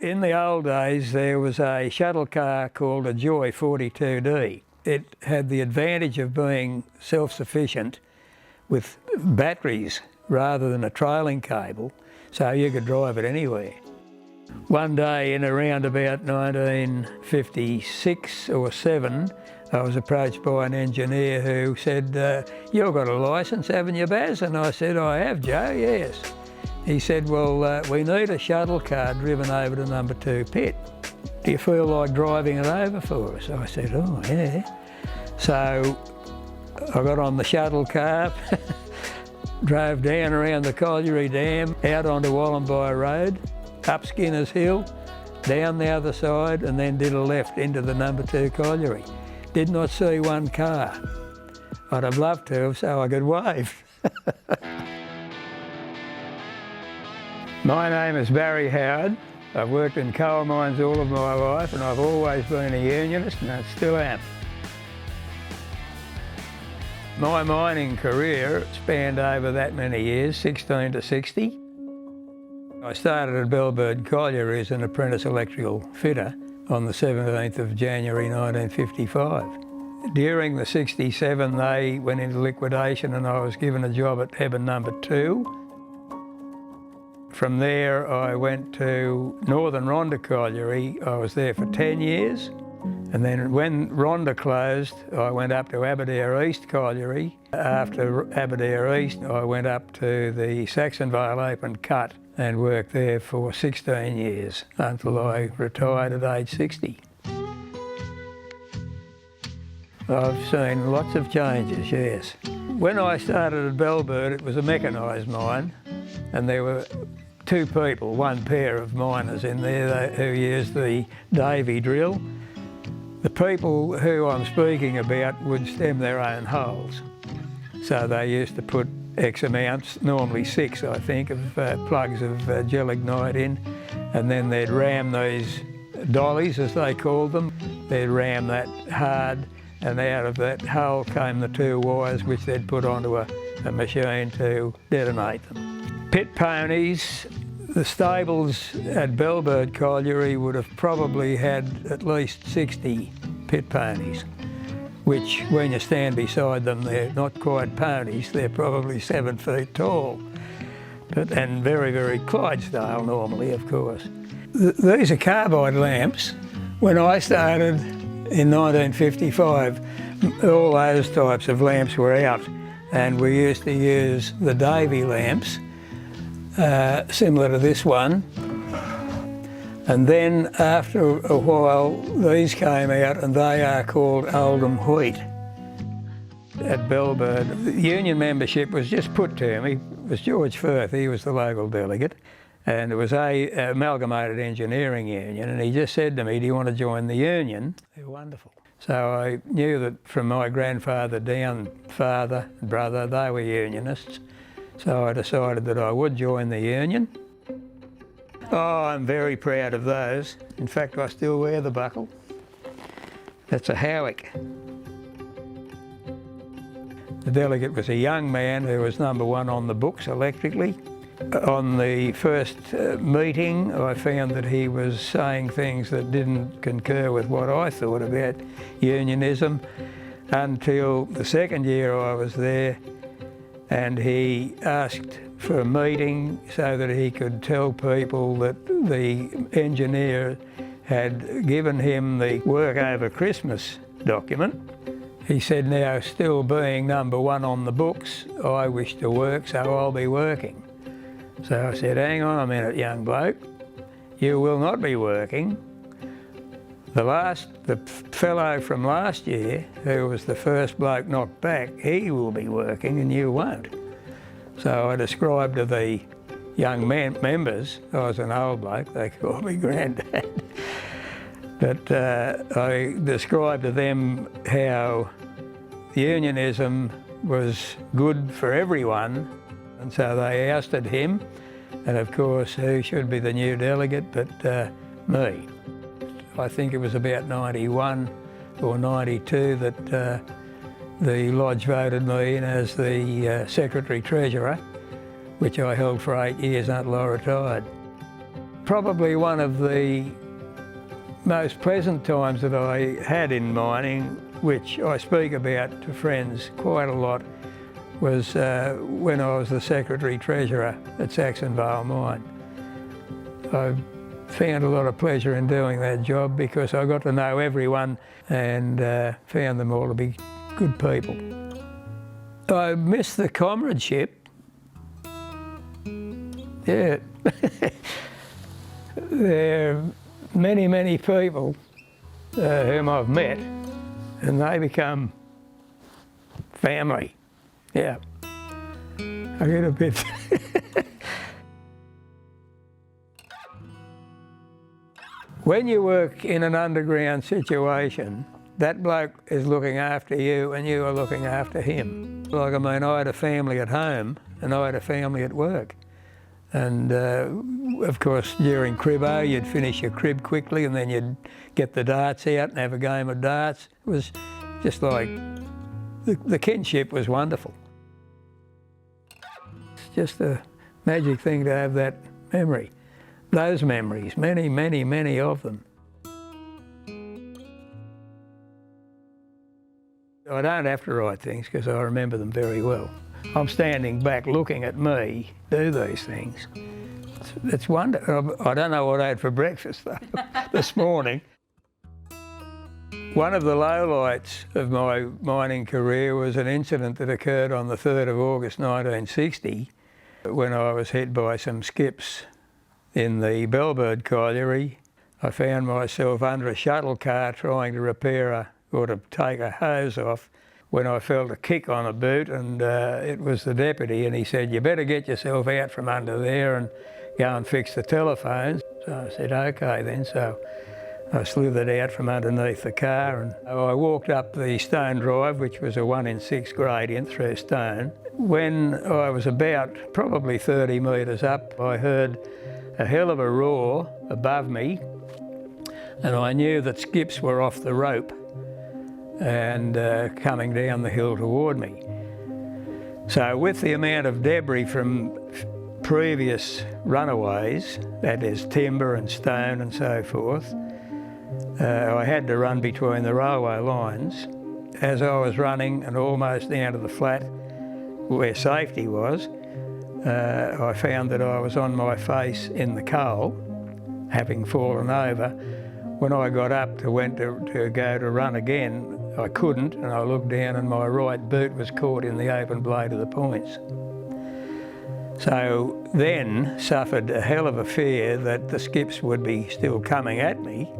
In the old days, there was a shuttle car called a Joy 42D. It had the advantage of being self-sufficient with batteries rather than a trailing cable, so you could drive it anywhere. One day in around about 1956 or 7, I was approached by an engineer who said, "You've got a licence, haven't you, Baz?" And I said, "I have, Joe, yes." He said, "Well, we need a shuttle car driven over to number 2 pit. Do you feel like driving it over for us?" I said, "Oh, yeah." So I got on the shuttle car, drove down around the Colliery Dam, out onto Wallumbye Road, up Skinners Hill, down the other side, and then did a left into the number 2 colliery. Did not see one car. I'd have loved to have, so I could wave. My name is Barry Howard. I've worked in coal mines all of my life, and I've always been a unionist, and I still am. My mining career spanned over that many years, 16 to 60. I started at Bellbird Colliery as an apprentice electrical fitter on the 17th of January 1955. During the 67, they went into liquidation and I was given a job at Hebburn number 2. From there, I went to Northern Rhondda Colliery. I was there for 10 years. And then when Rhondda closed, I went up to Aberdare East Colliery. After Aberdare East, I went up to the Saxonvale Open Cut and worked there for 16 years until I retired at age 60. I've seen lots of changes, yes. When I started at Bellbird, it was a mechanised mine, and there were 2 people, one pair of miners in there who used the Davy drill. The people who I'm speaking about would stem their own holes. So they used to put X amounts, normally 6 I think, of plugs of gelignite in, and then they'd ram these dollies, as they called them. They'd ram that hard, and out of that hole came the 2 wires which they'd put onto a machine to detonate them. Pit ponies, the stables at Bellbird Colliery would have probably had at least 60 pit ponies, which when you stand beside them, they're not quite ponies, they're probably 7 feet tall, and very, very Clydesdale normally, of course. These are carbide lamps. When I started in 1955, all those types of lamps were out, and we used to use the Davy lamps, similar to this one. And then after a while, these came out, and they are called Oldham Wheat. At Bellbird, the union membership was just put to me. It was George Firth, he was the local delegate, and it was a Amalgamated Engineering Union, and he just said to me, "Do you want to join the union?" They're wonderful. So I knew that from my grandfather down, father, brother, they were unionists. So I decided that I would join the union. Oh, I'm very proud of those. In fact, I still wear the buckle. That's a Howick. The delegate was a young man who was number 1 on the books electrically. On the first meeting, I found that he was saying things that didn't concur with what I thought about unionism until the second year I was there, and he asked for a meeting so that he could tell people that the engineer had given him the work over Christmas document. He said, "Now, still being number 1 on the books, I wish to work, so I'll be working." So I said, "Hang on a minute, young bloke, you will not be working. The fellow from last year, who was the first bloke knocked back, he will be working and you won't." So I described to the young members, I was an old bloke, they called me Grandad, but I described to them how unionism was good for everyone, and so they ousted him, and of course who should be the new delegate but me. I think it was about 91 or 92 that the Lodge voted me in as the Secretary-Treasurer, which I held for 8 years until I retired. Probably one of the most pleasant times that I had in mining, which I speak about to friends quite a lot, was when I was the Secretary-Treasurer at Saxon Vale Mine. I found a lot of pleasure in doing that job because I got to know everyone and found them all to be good people. I miss the comradeship. Yeah. There are many, many people whom I've met, and they become family. Yeah. I get a bit... When you work in an underground situation, that bloke is looking after you and you are looking after him. Like, I mean, I had a family at home and I had a family at work. And of course, during cribbo, you'd finish your crib quickly and then you'd get the darts out and have a game of darts. It was just like, the kinship was wonderful. It's just a magic thing to have that memory. Those memories, many, many, many of them. I don't have to write things because I remember them very well. I'm standing back looking at me do these things. It's wonderful. I don't know what I had for breakfast though this morning. One of the lowlights of my mining career was an incident that occurred on the 3rd of August 1960 when I was hit by some skips in the Bellbird colliery. I found myself under a shuttle car trying to repair or to take a hose off when I felt a kick on a boot, and it was the deputy, and he said, "You better get yourself out from under there and go and fix the telephones." So I said, "Okay then." So I slithered out from underneath the car and I walked up the stone drive, which was a 1 in 6 gradient through stone. When I was about probably 30 metres up, I heard a hell of a roar above me, and I knew that skips were off the rope and coming down the hill toward me. So with the amount of debris from previous runaways, that is timber and stone and so forth, I had to run between the railway lines. As I was running and almost down to the flat where safety was, I found that I was on my face in the coal, having fallen over. When I got up to go to run again, I couldn't, and I looked down and my right boot was caught in the open blade of the points. So then suffered a hell of a fear that the skips would be still coming at me,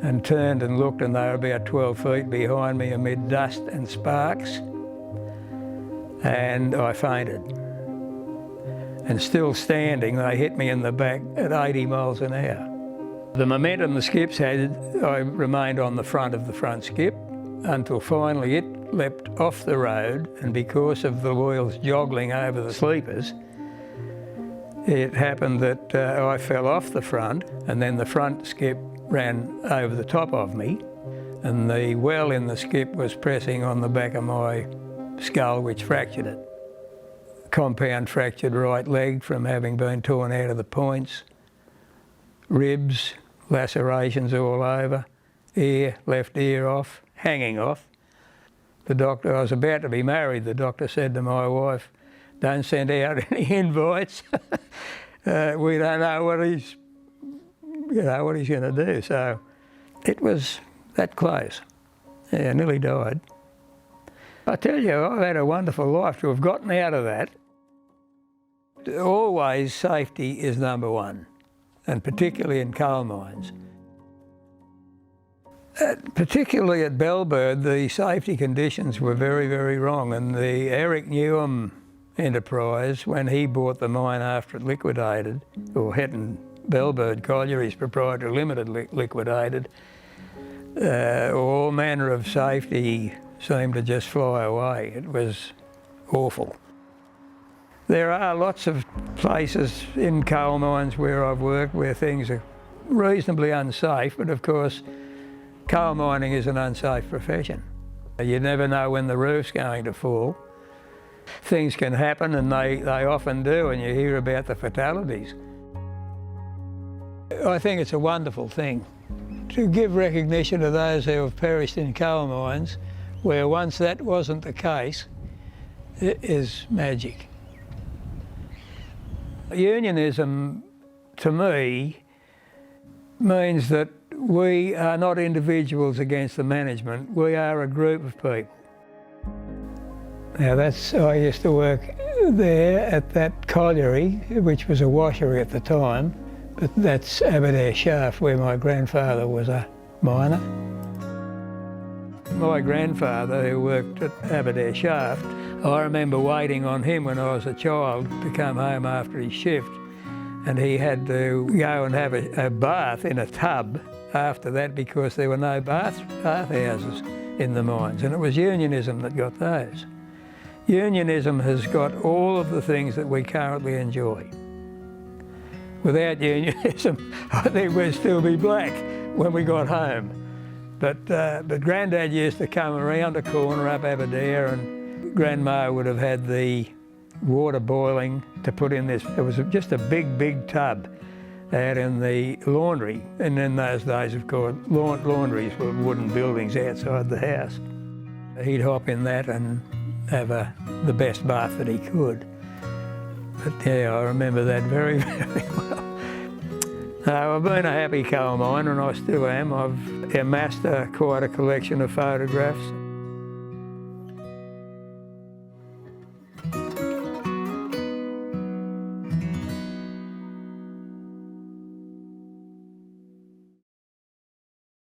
and turned and looked, and they were about 12 feet behind me amid dust and sparks, and I fainted. And still standing, they hit me in the back at 80 miles an hour. The momentum the skips had, I remained on the front of the front skip until finally it leapt off the road, and because of the wheels joggling over the sleepers, it happened that I fell off the front, and then the front skip ran over the top of me, and the well in the skip was pressing on the back of my skull, which fractured it. Compound fractured right leg from having been torn out of the points, ribs, lacerations all over, left ear off, hanging off. The doctor, I was about to be married, the doctor said to my wife, "Don't send out any invites. We don't know what he's going to do." So it was that close. Yeah, I nearly died. I tell you, I've had a wonderful life to have gotten out of that. Always safety is number one, and particularly in coal mines. Particularly at Bellbird, the safety conditions were very, very wrong, and the Eric Newham enterprise, when he bought the mine after it liquidated, or Hetton Bellbird Collieries Proprietary Limited liquidated, all manner of safety seemed to just fly away. It was awful. There are lots of places in coal mines where I've worked where things are reasonably unsafe, but of course coal mining is an unsafe profession. You never know when the roof's going to fall. Things can happen, and they often do, and you hear about the fatalities. I think it's a wonderful thing to give recognition to those who have perished in coal mines, where once that wasn't the case, it is magic. Unionism, to me, means that we are not individuals against the management, we are a group of people. Now I used to work there at that colliery, which was a washery at the time, but that's Aberdare Shaft, where my grandfather was a miner. My grandfather, who worked at Aberdare Shaft, I remember waiting on him when I was a child to come home after his shift, and he had to go and have a bath in a tub after that because there were no bath houses in the mines, and it was unionism that got those. Unionism has got all of the things that we currently enjoy. Without unionism, I think we'd still be black when we got home. But Grandad used to come around the corner up Aberdare, and Grandma would have had the water boiling to put in this. It was just a big tub out in the laundry. And in those days, of course, laundries were wooden buildings outside the house. He'd hop in that and have the best bath that he could. But yeah, I remember that very, very well. I've been a happy coal miner, and I still am. I've amassed quite a collection of photographs.